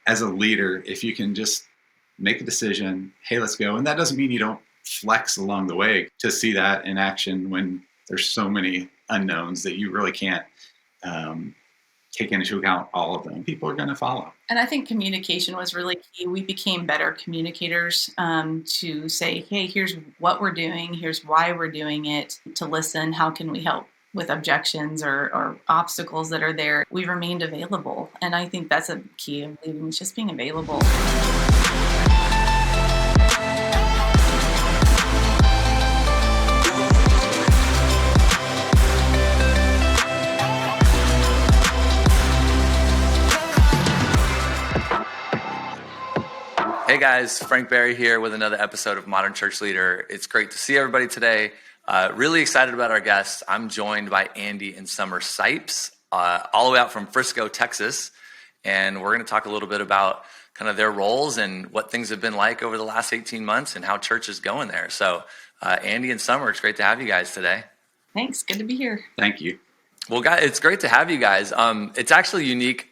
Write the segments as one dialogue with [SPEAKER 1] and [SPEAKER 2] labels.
[SPEAKER 1] as a leader, if you can just make a decision, hey, let's go. And that doesn't mean you don't flex along the way to see that in action when there's so many unknowns that you really can't take into account all of them. People are going to follow.
[SPEAKER 2] And I think communication was really key. We became better communicators to say, hey, here's what we're doing, here's why we're doing it, to listen, how can we help with objections or obstacles that are there. We remained available. And I think that's a key of leading, just being available.
[SPEAKER 3] Hey guys, Frank Barry here with another episode of Modern Church Leader. It's great to see everybody today. Really excited about our guests. I'm joined by Andy and Summer Sipes, all the way out from Frisco, Texas. And we're going to talk a little bit about kind of their roles and what things have been like over the last 18 months and how church is going there. So Andy and Summer, it's great to have you guys today.
[SPEAKER 2] Thanks. Good to be here.
[SPEAKER 1] Thank you.
[SPEAKER 3] Well, guys, it's great to have you guys. It's actually unique.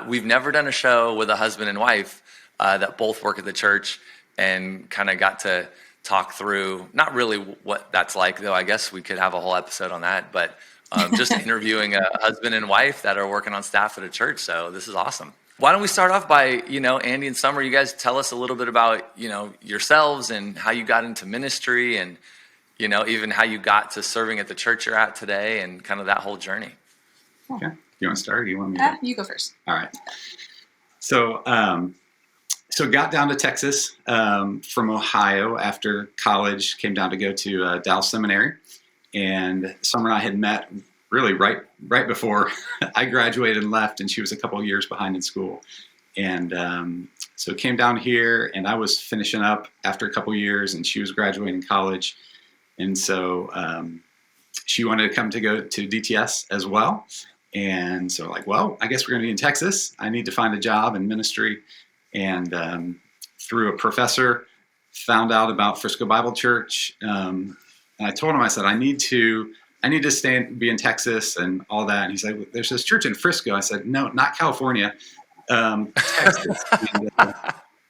[SPEAKER 3] We've never done a show with a husband and wife that both work at the church, and kind of got to talk through, not really what that's like, though I guess we could have a whole episode on that, but just interviewing a husband and wife that are working on staff at a church. So this is awesome. Why don't we start off by, Andy and Summer, you guys tell us a little bit about, yourselves and how you got into ministry and, even how you got to serving at the church you're at today and kind of that whole journey.
[SPEAKER 1] Okay. You want to start or you want me to?
[SPEAKER 2] You go first.
[SPEAKER 1] All right. So got down to Texas from Ohio after college, came down to go to Dallas Seminary. And Summer and I had met really right before I graduated and left, and she was a couple of years behind in school. And so came down here, and I was finishing up after a couple of years, and she was graduating college. And so she wanted to come to go to DTS as well. And so well, I guess we're going to be in Texas. I need to find a job in ministry. And through a professor, found out about Frisco Bible Church. And I told him, I said, I need to be in Texas and all that. And he said, there's this church in Frisco. I said, no, not California, Texas. And,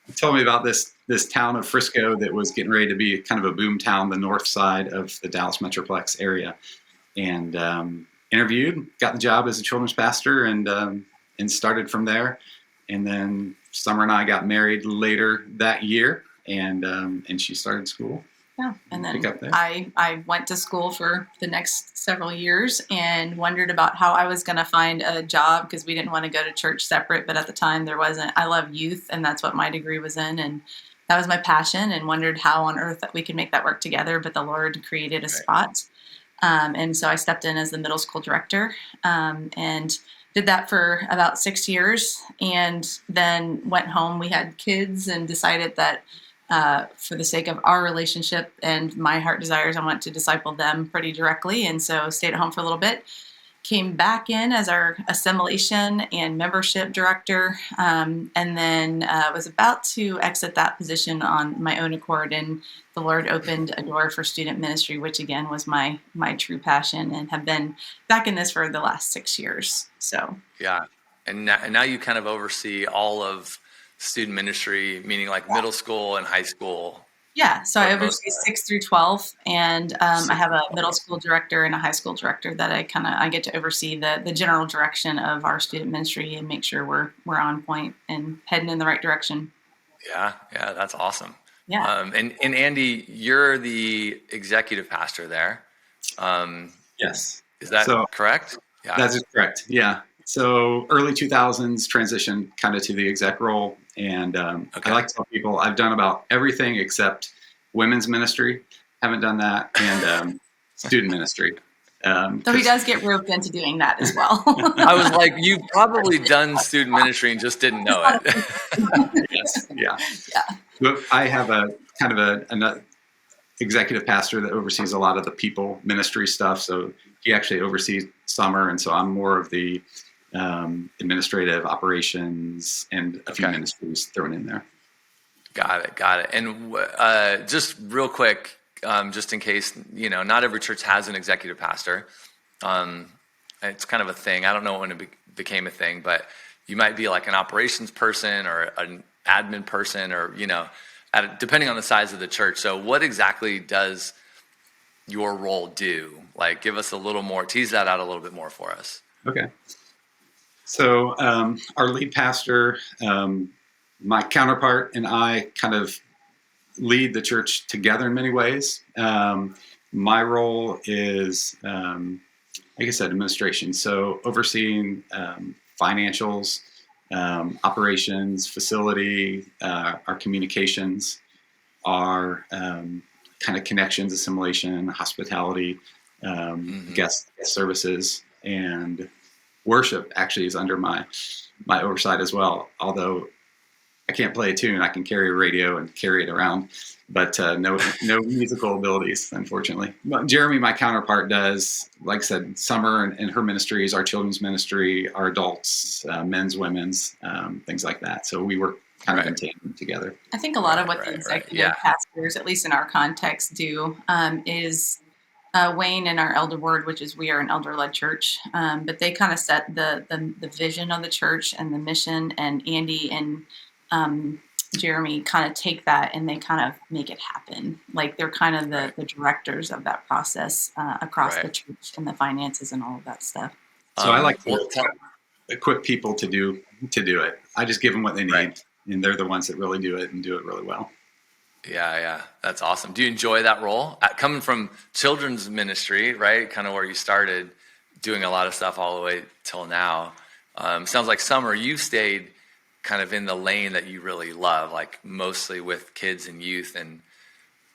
[SPEAKER 1] he told me about this town of Frisco that was getting ready to be kind of a boom town, the north side of the Dallas Metroplex area. And interviewed, got the job as a children's pastor, and started from there. And then Summer and I got married later that year, and she started school.
[SPEAKER 2] Yeah, and then I went to school for the next several years and wondered about how I was going to find a job, because we didn't want to go to church separate, but at the time there wasn't. I love youth, and that's what my degree was in, and that was my passion, and wondered how on earth that we could make that work together, but the Lord created a spot. And so I stepped in as the middle school director, and did that for about 6 years, and then went home. We had kids and decided that for the sake of our relationship and my heart desires, I want to disciple them pretty directly. And so stayed at home for a little bit, came back in as our assimilation and membership director, and then was about to exit that position on my own accord. And the Lord opened a door for student ministry, which again was my true passion, and have been back in this for the last 6 years. So
[SPEAKER 3] yeah, and now you kind of oversee all of student ministry, meaning like middle school and high school.
[SPEAKER 2] Yeah, so I oversee 6 through 12, and I have a middle school director and a high school director that I get to oversee the general direction of our student ministry and make sure we're on point and heading in the right direction.
[SPEAKER 3] Yeah, that's awesome.
[SPEAKER 2] Yeah.
[SPEAKER 3] And Andy, you're the executive pastor there.
[SPEAKER 1] Yes.
[SPEAKER 3] Is that correct?
[SPEAKER 1] Yeah. That's correct. Yeah. So early 2000s transition kind of to the exec role. And I like to tell people I've done about everything except women's ministry. Haven't done that. And student ministry.
[SPEAKER 2] So he does get roped into doing that as well.
[SPEAKER 3] I was like, you've probably done student ministry and just didn't know it.
[SPEAKER 1] Yes. Yeah. But I have a kind of an executive pastor that oversees a lot of the people ministry stuff. So he actually oversees Summer. And so I'm more of the administrative operations and a few ministries thrown in there.
[SPEAKER 3] Got it. And just real quick, just in case, not every church has an executive pastor. It's kind of a thing. I don't know when it became a thing, but you might be like an operations person or an admin person, or, depending on the size of the church. So what exactly does your role do? Like, give us a little more, tease that out a little bit more for us.
[SPEAKER 1] Okay. So our lead pastor, my counterpart, and I kind of lead the church together in many ways. My role is, like I said, administration. So overseeing financials, operations, facility, our communications, our kind of connections, assimilation, hospitality, guest services, and worship actually is under my oversight as well. Although I can't play a tune, I can carry a radio and carry it around, but no musical abilities, unfortunately. But Jeremy, my counterpart, does, like I said, Summer and her ministry is our children's ministry, our adults, men's, women's, things like that. So we work kind of in tandem together.
[SPEAKER 2] I think a lot of what the executive pastors, at least in our context, do is Wayne and our elder board, which is we are an elder-led church, but they kind of set the vision of the church and the mission, and Andy and Jeremy kind of take that and they kind of make it happen. Like they're kind of the directors of that process across the church and the finances and all of that stuff.
[SPEAKER 1] So I like to equip people to do it. I just give them what they need, and they're the ones that really do it and do it really well.
[SPEAKER 3] Yeah, that's awesome. Do you enjoy that role? Coming from children's ministry, right, kind of where you started, doing a lot of stuff all the way till now. Sounds like Summer, you stayed kind of in the lane that you really love, like mostly with kids and youth and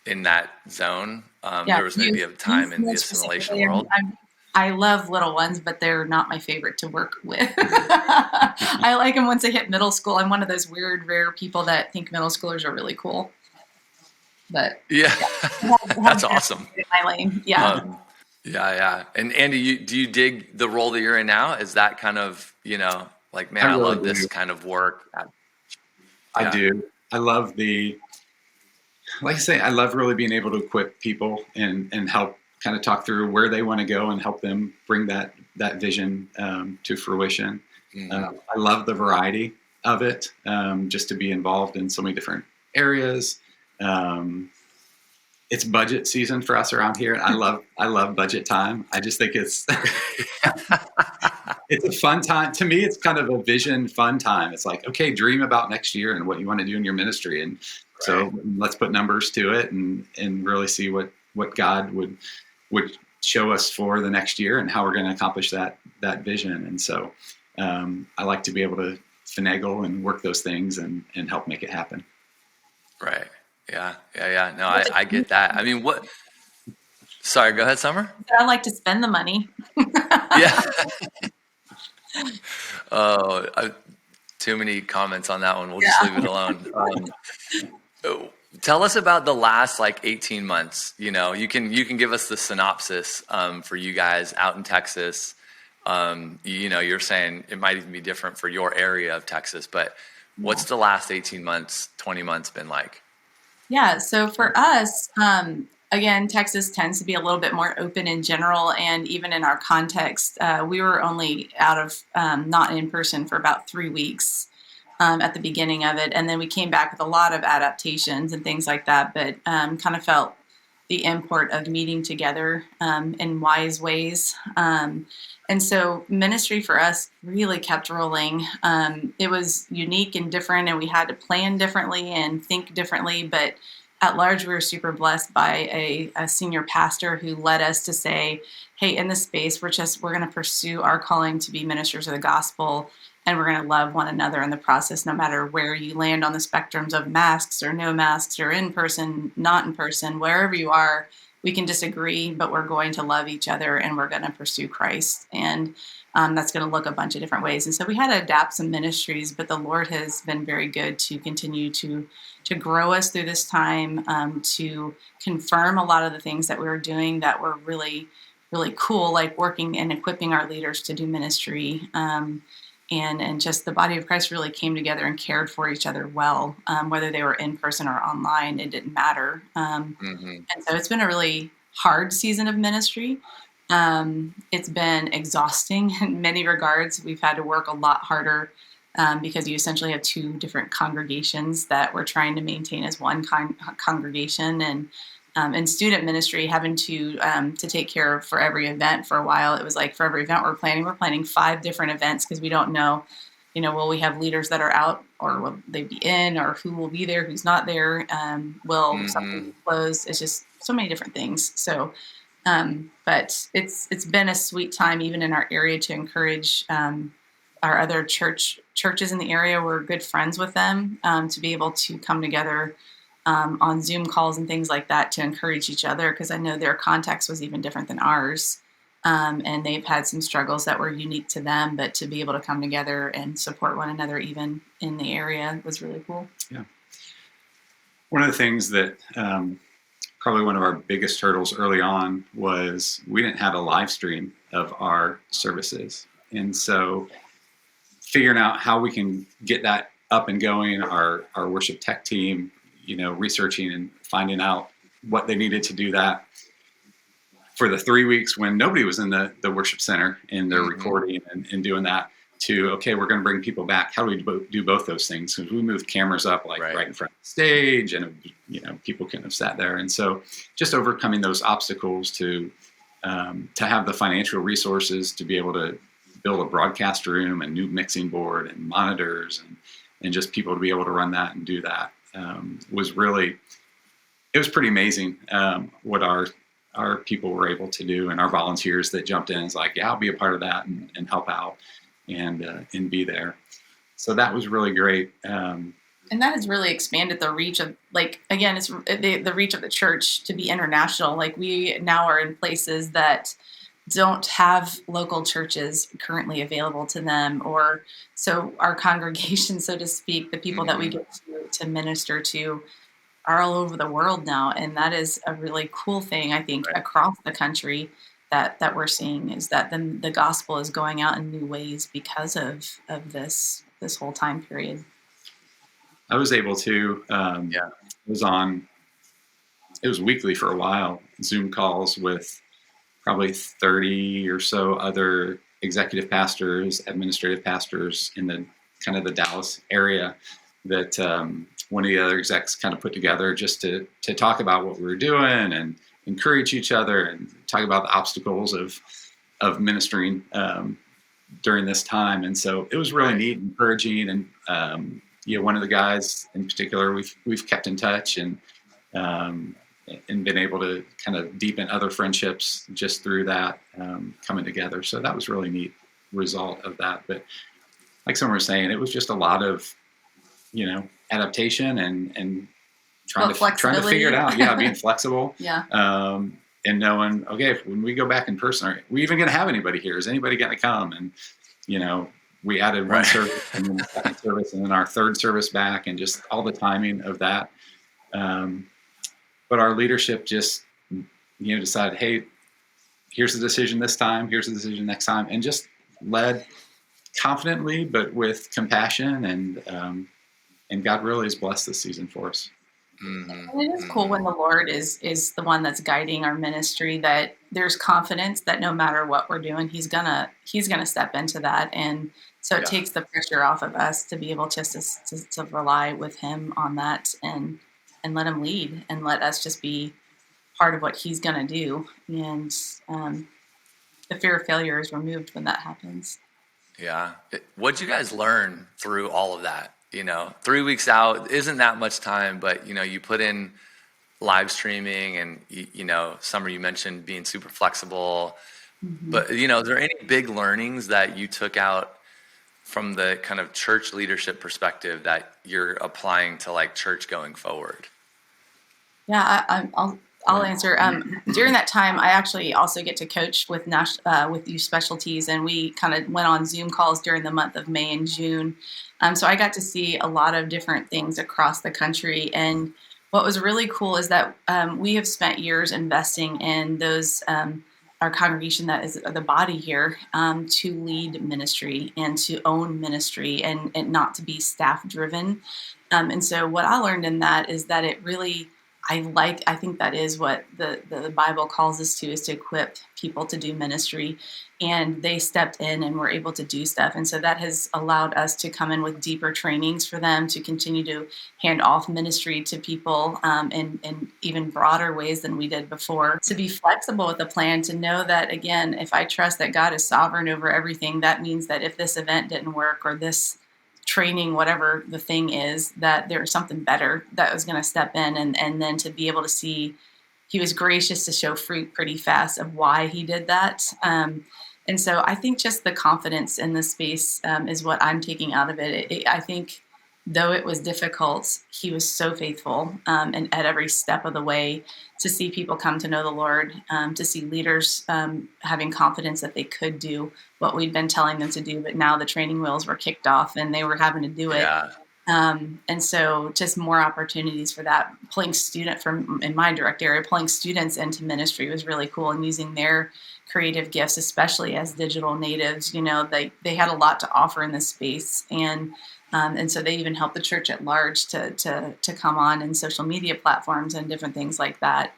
[SPEAKER 3] in that zone. There was maybe a time in the assimilation world.
[SPEAKER 2] I love little ones, but they're not my favorite to work with. I like them once they hit middle school. I'm one of those weird, rare people that think middle schoolers are really cool. But
[SPEAKER 3] that's awesome.
[SPEAKER 2] In my lane, yeah.
[SPEAKER 3] And Andy, do you dig the role that you're in now? Is that kind of, like, man, I love this kind of work.
[SPEAKER 1] I do. I love like I say, I love really being able to equip people and help kind of talk through where they want to go and help them bring that vision to fruition. I love the variety of it, just to be involved in so many different areas. It's budget season for us around here. I love budget time. I just think it's it's a fun time. To me, it's kind of a vision fun time. It's like, okay, dream about next year and what you want to do in your ministry. And so let's put numbers to it and really see what God would show us for the next year and how we're going to accomplish that vision. And so I like to be able to finagle and work those things and help make it happen.
[SPEAKER 3] Right. Yeah. No, I get that. I mean, sorry, go ahead, Summer.
[SPEAKER 2] I like to spend the money.
[SPEAKER 3] Yeah. Too many comments on that one. We'll just leave it alone. Tell us about the last 18 months. You can give us the synopsis for you guys out in Texas. You're saying it might even be different for your area of Texas, but what's the last 18 months, 20 months been like?
[SPEAKER 2] Yeah, so for us, again, Texas tends to be a little bit more open in general, and even in our context, we were only out of not in person for about 3 weeks at the beginning of it, and then we came back with a lot of adaptations and things like that, but kind of felt the import of meeting together in wise ways. And so ministry for us really kept rolling. It was unique and different, and we had to plan differently and think differently. But at large, we were super blessed by a senior pastor who led us to say, hey, in this space, we're going to pursue our calling to be ministers of the gospel, and we're going to love one another in the process, no matter where you land on the spectrums of masks or no masks or in person, not in person, wherever you are. We can disagree, but we're going to love each other and we're going to pursue Christ. And that's going to look a bunch of different ways. And so we had to adapt some ministries, but the Lord has been very good to continue to grow us through this time, to confirm a lot of the things that we were doing that were really, really cool, like working and equipping our leaders to do ministry. And just the body of Christ really came together and cared for each other well, whether they were in person or online, it didn't matter. And so it's been a really hard season of ministry. It's been exhausting in many regards. We've had to work a lot harder because you essentially have two different congregations that we're trying to maintain as one congregation. And student ministry, having to take care of for every event. For a while, it was like for every event we're planning 5 different events, because we don't know, will we have leaders that are out, or will they be in, or who will be there, who's not there, will something be closed. It's just so many different things. So but it's been a sweet time, even in our area, to encourage our other churches in the area. We're good friends with them, to be able to come together on Zoom calls and things like that to encourage each other, because I know their context was even different than ours. And they've had some struggles that were unique to them, but to be able to come together and support one another even in the area was really cool.
[SPEAKER 1] Yeah. One of the things that probably one of our biggest hurdles early on was we didn't have a live stream of our services. And so figuring out how we can get that up and going, our worship tech team, researching and finding out what they needed to do that for the 3 weeks when nobody was in the worship center, and they're recording and doing that, to, okay, we're going to bring people back. How do we do both those things? Because we moved cameras up right in front of the stage, and people couldn't have sat there. And so just overcoming those obstacles to have the financial resources to be able to build a broadcast room and new mixing board and monitors and just people to be able to run that and do that was pretty amazing what our people were able to do, and our volunteers that jumped in is like, yeah, I'll be a part of that and help out and be there. So that was really great.
[SPEAKER 2] And that has really expanded the reach of, again, it's the reach of the church to be international. We now are in places that don't have local churches currently available to them, or so our congregation, so to speak, the people that we get to minister to, are all over the world now. And that is a really cool thing, I think, across the country that we're seeing, is that then the gospel is going out in new ways because of this whole time period.
[SPEAKER 1] I was able to, it was weekly for a while, Zoom calls with probably 30 or so other executive pastors, administrative pastors in the kind of the Dallas area that one of the other execs kind of put together just to talk about what we were doing and encourage each other and talk about the obstacles of ministering during this time. And so it was really neat, encouraging. And one of the guys in particular, we've kept in touch and been able to kind of deepen other friendships just through that coming together. So that was really neat result of that. But like someone was saying, it was just a lot of, adaptation and trying to figure it out. Yeah. Being flexible.
[SPEAKER 2] Yeah.
[SPEAKER 1] And knowing, okay, when we go back in person, are we even going to have anybody here? Is anybody going to come? And, we added one service and then the second service and then our third service back, and just all the timing of that. But our leadership just, decided, hey, here's the decision this time, here's the decision next time, and just led confidently, but with compassion, and God really has blessed this season for us.
[SPEAKER 2] And it is cool when the Lord is the one that's guiding our ministry, that there's confidence that no matter what we're doing, He's gonna step into that, and so it takes the pressure off of us to be able to rely with Him on that and let Him lead, and let us just be part of what He's gonna do, and the fear of failure is removed when that happens.
[SPEAKER 3] Yeah. What'd you guys learn through all of that? 3 weeks out isn't that much time, but you put in live streaming, and Summer, you mentioned being super flexible. But is there any big learnings that you took out from the kind of church leadership perspective that you're applying to church going forward?
[SPEAKER 2] Yeah, I'll answer. During that time, I actually also get to coach with youth specialties, and we kind of went on Zoom calls during the month of May and June. So I got to see a lot of different things across the country. And what was really cool is that we have spent years investing in those, our congregation that is the body here, to lead ministry and to own ministry, and not to be staff driven. And so what I learned in that is that it really I think that is what the Bible calls us to, is to equip people to do ministry. And they stepped in and were able to do stuff. And so that has allowed us to come in with deeper trainings for them to continue to hand off ministry to people in even broader ways than we did before. To be flexible with the plan, to know that, again, if I trust that God is sovereign over everything, that means that if this event didn't work, or this training, whatever the thing is, that there's something better that was going to step in, and then to be able to see he was gracious to show fruit pretty fast of why he did that. And so I think just the confidence in this space is what I'm taking out of it. I think though it was difficult, he was so faithful, and at every step of the way, to see people come to know the Lord, to see leaders having confidence that they could do what we'd been telling them to do, but now the training wheels were kicked off and they were having to do it.
[SPEAKER 3] Yeah.
[SPEAKER 2] And so just more opportunities for that. Pulling in my direct area, pulling students into ministry was really cool, and using their creative gifts, especially as digital natives. They had a lot to offer in this space, and so they even helped the church at large to come on in social media platforms and different things like that.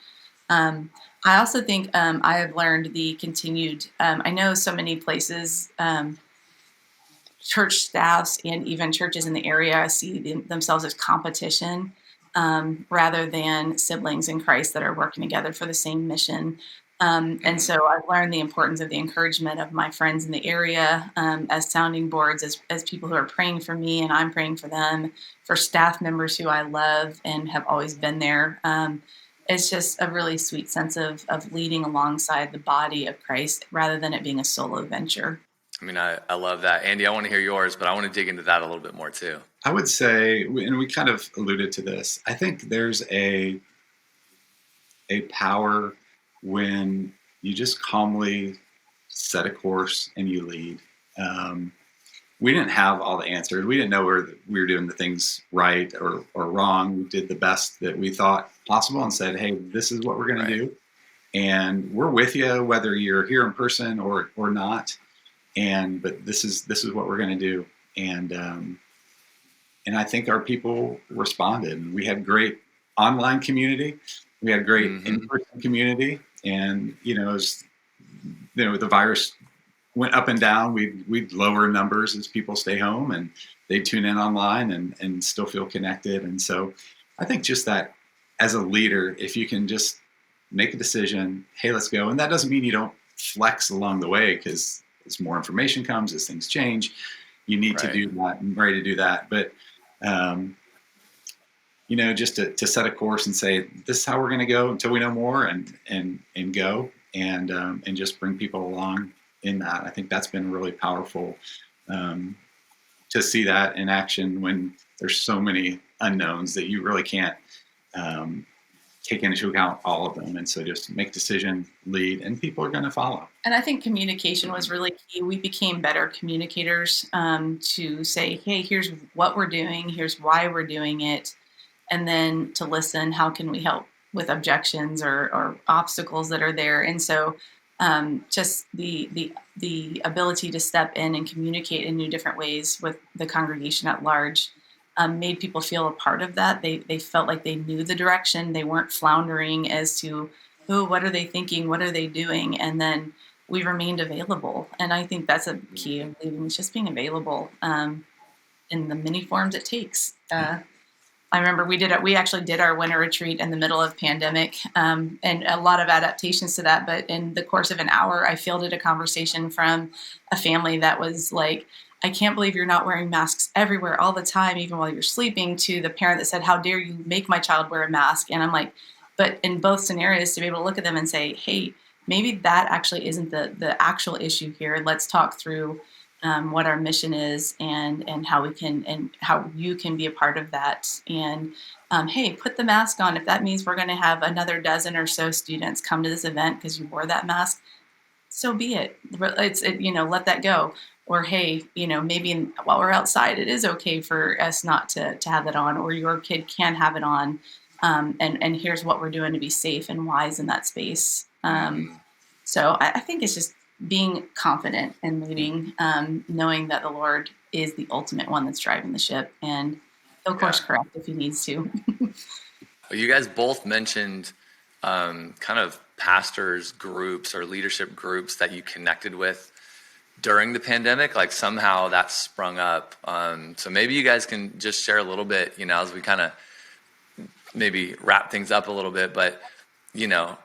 [SPEAKER 2] I also think I have learned the continued. I know so many places. Church staffs and even churches in the area see themselves as competition, rather than siblings in Christ that are working together for the same mission. And so I've learned the importance of the encouragement of my friends in the area, as sounding boards, as people who are praying for me and I'm praying for them, for staff members who I love and have always been there. It's just a really sweet sense of leading alongside the body of Christ rather than it being a solo venture.
[SPEAKER 3] I mean, I love that. Andy, I want to hear yours, but I want to dig into that a little bit more too.
[SPEAKER 1] I would say, and we kind of alluded to this, I think there's a power when you just calmly set a course and you lead. We didn't have all the answers. We didn't know we were doing the things right or wrong. We did the best that we thought possible and said, hey, this is what we're going to do. And we're with you, whether you're here in person or not. But this is what we're going to do. And I think our people responded. We had great online community. We had great in-person community. And, as the virus went up and down, we'd lower numbers as people stay home and they tune in online and still feel connected. And so I think just that, as a leader, if you can just make a decision, hey, let's go. And that doesn't mean you don't flex along the way, because as more information comes, as things change, you need to do that and ready to do that. But, just to set a course and say, this is how we're going to go until we know more, and go and just bring people along in that. I think that's been really powerful, to see that in action when there's so many unknowns that you really can't take into account all of them. And so just make decision, lead, and people are going to follow.
[SPEAKER 2] And I think communication was really key. We became better communicators, to say, hey, here's what we're doing, here's why we're doing it, and then to listen, how can we help with objections or obstacles that are there. And so just the ability to step in and communicate in new different ways with the congregation at large made people feel a part of that. They felt like they knew the direction. They weren't floundering as to, oh, what are they thinking? What are they doing? And then we remained available. And I think that's a key of leading, is just being available in the many forms it takes. I remember we actually did our winter retreat in the middle of pandemic, and a lot of adaptations to that. But in the course of an hour, I fielded a conversation from a family that was like, I can't believe you're not wearing masks everywhere all the time, even while you're sleeping, to the parent that said, how dare you make my child wear a mask? And I'm like, but in both scenarios, to be able to look at them and say, hey, maybe that actually isn't the actual issue here. Let's talk through what our mission is and how we can, and how you can be a part of that. And hey, put the mask on. If that means we're going to have another dozen or so students come to this event because you wore that mask, so be it. Let that go. Or hey, maybe while we're outside, it is okay for us not to have that on, or your kid can have it on. And here's what we're doing to be safe and wise in that space. So I think it's just being confident and leading, knowing that the Lord is the ultimate one that's driving the ship, and he'll course correct if he needs to.
[SPEAKER 3] You guys both mentioned kind of pastors groups or leadership groups that you connected with during the pandemic. Like somehow that sprung up. So maybe you guys can just share a little bit, as we kind of maybe wrap things up a little bit. But you know,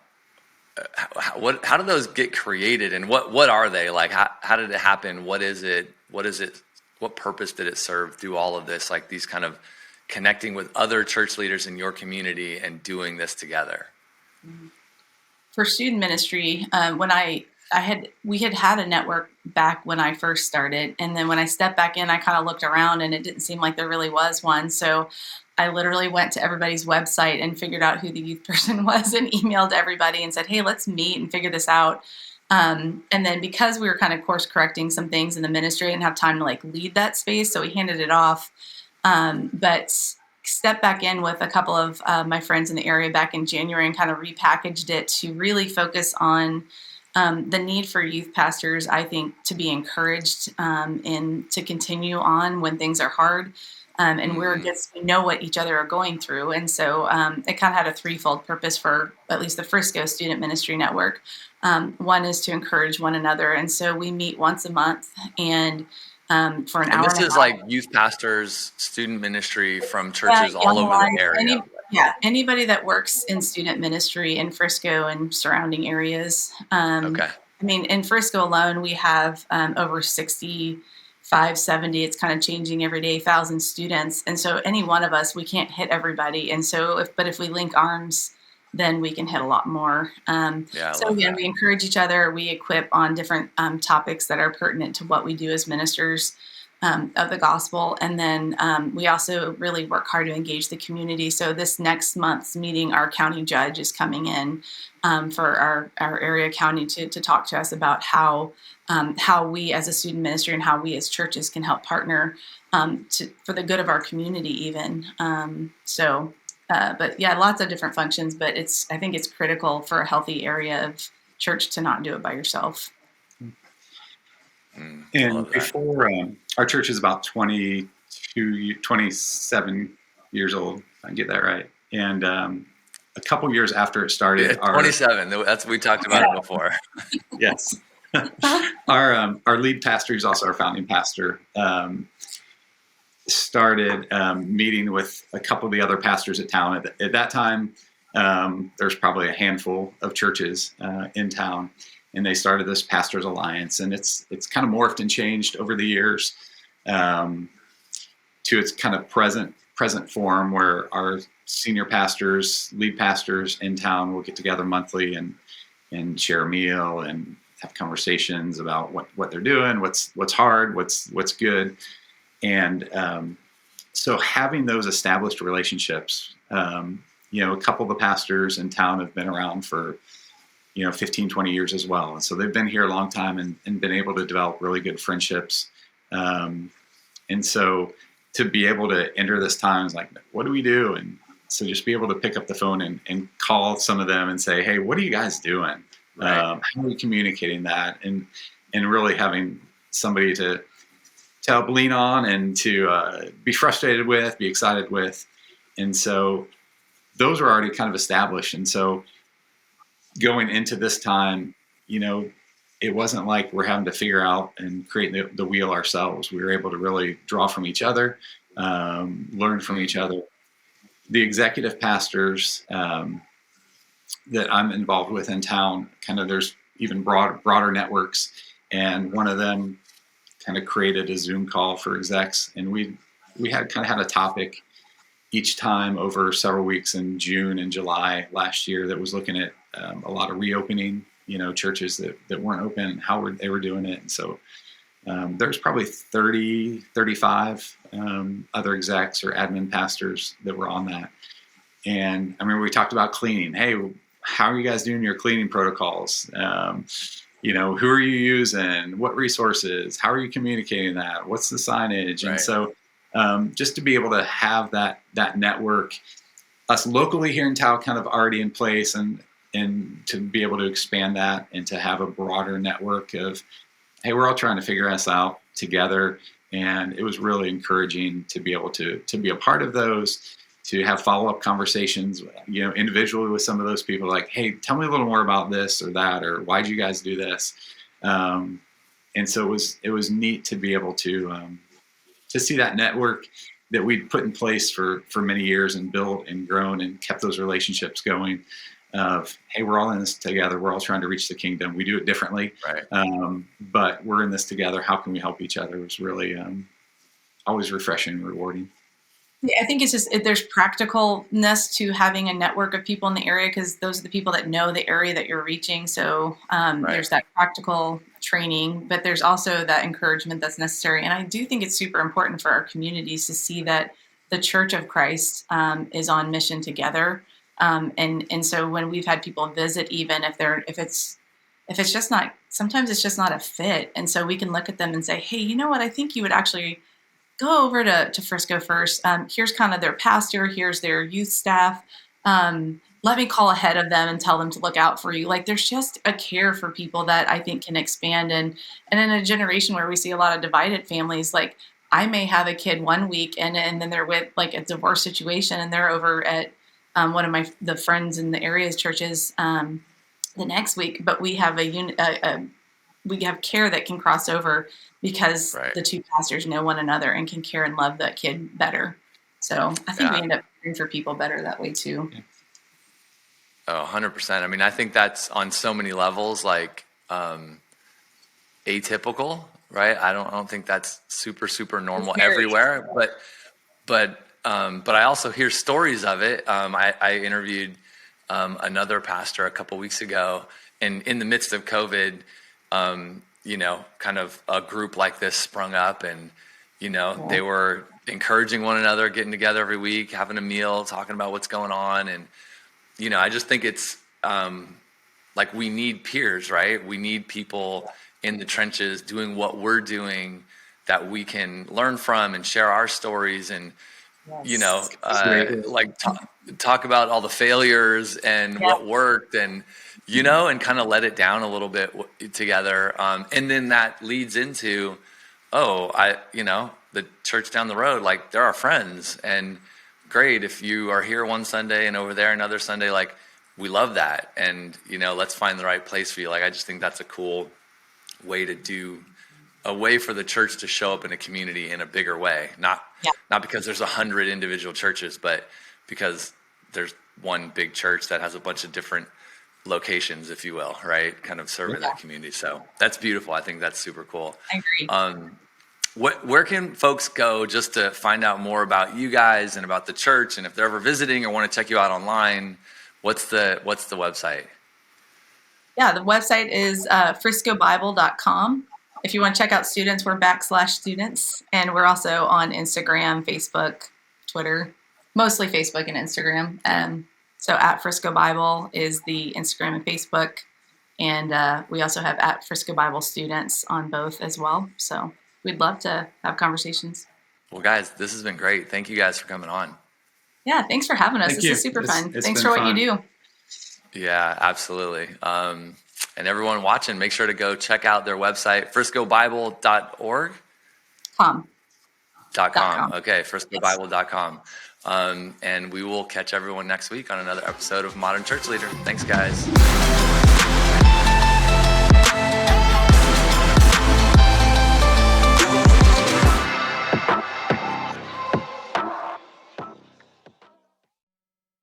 [SPEAKER 3] how do those get created, and what are they? Like how did it happen? What is it? What purpose did it serve through all of this? Like these kind of connecting with other church leaders in your community and doing this together.
[SPEAKER 2] For student ministry, we had a network back when I first started, and then when I stepped back in, I kind of looked around, and it didn't seem like there really was one. So I literally went to everybody's website and figured out who the youth person was, and emailed everybody and said, "Hey, let's meet and figure this out." And then because we were kind of course correcting some things in the ministry, I didn't have time to lead that space, so we handed it off. But stepped back in with a couple of my friends in the area back in January and kind of repackaged it to really focus on the need for youth pastors, I think, to be encouraged and to continue on when things are hard. And we know what each other are going through. And so it kind of had a threefold purpose for at least the Frisco Student Ministry Network. One is to encourage one another. And so we meet once a month and for an hour.
[SPEAKER 3] This is like youth pastors, student ministry from churches all over the area.
[SPEAKER 2] Anybody that works in student ministry in Frisco and surrounding areas.
[SPEAKER 3] Okay.
[SPEAKER 2] I mean, in Frisco alone, we have over 65, 70, it's kind of changing every day, 1,000 students. And so any one of us, we can't hit everybody. And so if we link arms, then we can hit a lot more. So again, we encourage each other. We equip on different topics that are pertinent to what we do as ministers of the gospel. And then we also really work hard to engage the community. So this next month's meeting, our county judge is coming in for our area county to talk to us about how we as a student ministry and how we as churches can help partner for the good of our community even. But yeah, lots of different functions, but I think it's critical for a healthy area of church to not do it by yourself.
[SPEAKER 1] And before, our church is about 27 years old. I get that right. And a couple years after it started,
[SPEAKER 3] 27. We talked about it before.
[SPEAKER 1] Yes. Our lead pastor, who's also our founding pastor, started meeting with a couple of the other pastors at town. At that time, there's probably a handful of churches in town, and they started this Pastors Alliance, and it's kind of morphed and changed over the years to its kind of present form, where our senior pastors, lead pastors in town will get together monthly and share a meal and have conversations about what they're doing, what's hard, what's good. And so having those established relationships, a couple of the pastors in town have been around for 15, 20 years as well. And so they've been here a long time and been able to develop really good friendships. And so to be able to enter this time is like, what do we do? And so just be able to pick up the phone and call some of them and say, hey, what are you guys doing? Right. How are we communicating that? And really having somebody to help lean on and to be frustrated with, be excited with. And so those were already kind of established. And so going into this time, it wasn't like we're having to figure out and create the wheel ourselves. We were able to really draw from each other, learn from each other. The executive pastors that I'm involved with in town, kind of there's even broader networks. And one of them kind of created a Zoom call for execs. And we had a topic each time over several weeks in June and July last year that was looking at a lot of reopening, churches that weren't open, how they were doing it. And so there's probably 30, 35 other execs or admin pastors that were on that. And I remember we talked about cleaning. Hey, how are you guys doing your cleaning protocols? Who are you using? What resources? How are you communicating that? What's the signage? Right. And so just to be able to have that network, us locally here in town kind of already in place, and to be able to expand that and to have a broader network of, hey, we're all trying to figure this out together. And it was really encouraging to be able to be a part of those, to have follow-up conversations, individually with some of those people, like, hey, tell me a little more about this or that, or why'd you guys do this? And so it was neat to be able to see that network that we'd put in place for many years and built and grown and kept those relationships going of, hey, we're all in this together. We're all trying to reach the kingdom. We do it differently,
[SPEAKER 3] Right.
[SPEAKER 1] But we're in this together. How can we help each other? It was really always refreshing and rewarding.
[SPEAKER 2] Yeah, I think it's just there's practicalness to having a network of people in the area, because those are the people that know the area that you're reaching. So there's that practical training, but there's also that encouragement that's necessary. And I do think it's super important for our communities to see that the Church of Christ is on mission together. And so when we've had people visit, even if it's just not, sometimes it's just not a fit. And so we can look at them and say, hey, you know what? I think you would actually go over to Frisco first. Here's kind of their pastor. Here's their youth staff. Let me call ahead of them and tell them to look out for you. Like, there's just a care for people that I think can expand. And in a generation where we see a lot of divided families, like, I may have a kid one week and then they're with like a divorce situation and they're over at one of the friends in the area's churches the next week. But we have we have care that can cross over because the two pastors know one another and can care and love that kid better. So I think we end up caring for people better that way too.
[SPEAKER 3] Oh, 100%. I mean, I think that's on so many levels, like atypical, right? I don't think that's super normal everywhere, but I also hear stories of it. I interviewed another pastor a couple weeks ago, and in the midst of COVID, kind of a group like this sprung up, and they were encouraging one another, getting together every week, having a meal, talking about what's going on. And I just think it's like we need peers, right? We need people in the trenches doing what we're doing that we can learn from and share our stories, and like talk about all the failures and what worked, and and kind of let it down a little bit together. And then that leads into, the church down the road, like, they're our friends, and great if you are here one Sunday and over there another Sunday, like, we love that. And, let's find the right place for you. Like, I just think that's a cool way to do a way for the church to show up in a community in a bigger way. Not because there's 100 individual churches, but because there's one big church that has a bunch of different locations, if you will, right? Kind of serving that community. So that's beautiful. I think that's super cool.
[SPEAKER 2] I agree.
[SPEAKER 3] Where can folks go just to find out more about you guys and about the church? And if they're ever visiting or want to check you out online, what's the website?
[SPEAKER 2] Yeah, the website is friscobible.com. If you want to check out students, we're /students. And we're also on Instagram, Facebook, Twitter, mostly Facebook and Instagram. So at Frisco Bible is the Instagram and Facebook. And we also have at Frisco Bible Students on both as well. So we'd love to have conversations.
[SPEAKER 3] Well, guys, this has been great. Thank you guys for coming on.
[SPEAKER 2] Yeah, thanks for having us. This is super fun. Thanks for what you do.
[SPEAKER 3] Yeah, absolutely. And everyone watching, make sure to go check out their website, friscobible.org. .com. Okay, friscobible.com. And we will catch everyone next week on another episode of Modern Church Leader. Thanks, guys.